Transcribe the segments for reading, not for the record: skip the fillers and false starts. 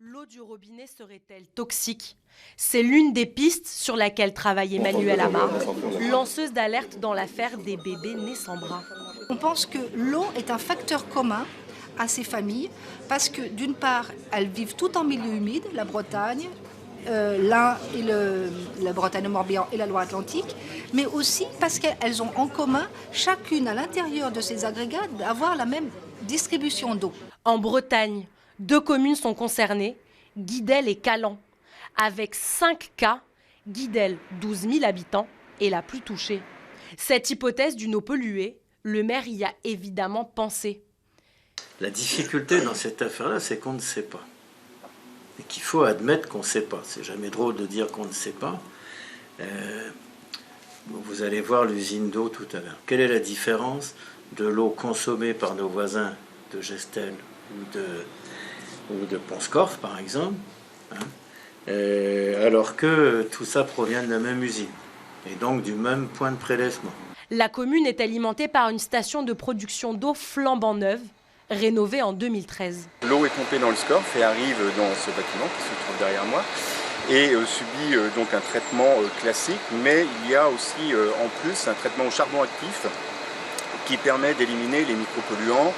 L'eau du robinet serait-elle toxique? C'est l'une des pistes sur laquelle travaille Emmanuelle Amar, lanceuse d'alerte dans l'affaire des bébés nés sans bras. On pense que l'eau est un facteur commun à ces familles parce que d'une part, elles vivent tout en milieu humide, la Bretagne, la Bretagne, le Morbihan et la Loire-Atlantique, mais aussi parce qu'elles ont en commun, chacune à l'intérieur de ces agrégats, d'avoir la même distribution d'eau. En Bretagne, 2 communes sont concernées, Guidel et Calan. Avec 5 cas, Guidel, 12 000 habitants, est la plus touchée. Cette hypothèse d'une eau polluée, le maire y a évidemment pensé. La difficulté dans cette affaire-là, c'est qu'on ne sait pas. Et qu'il faut admettre qu'on ne sait pas. C'est jamais drôle de dire qu'on ne sait pas. Vous allez voir l'usine d'eau tout à l'heure. Quelle est la différence de l'eau consommée par nos voisins de Gestel ou de Pont-Scorff, par exemple, alors que tout ça provient de la même usine et donc du même point de prélèvement. La commune est alimentée par une station de production d'eau flambant neuve, rénovée en 2013. L'eau est pompée dans le Scorff et arrive dans ce bâtiment qui se trouve derrière moi et subit donc un traitement classique, mais il y a aussi en plus un traitement au charbon actif qui permet d'éliminer les micropolluants,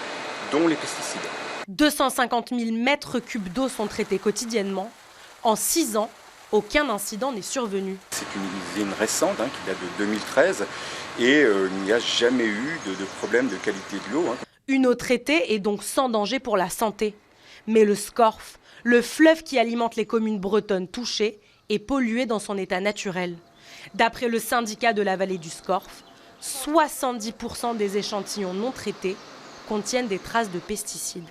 dont les pesticides. 250 000 mètres cubes d'eau sont traités quotidiennement. En 6 ans, aucun incident n'est survenu. C'est une usine récente qui date de 2013 et il n'y a jamais eu de problème de qualité de l'eau. Une eau traitée est donc sans danger pour la santé. Mais le Scorff, le fleuve qui alimente les communes bretonnes touchées, est pollué dans son état naturel. D'après le syndicat de la vallée du Scorff, 70% des échantillons non traités contiennent des traces de pesticides.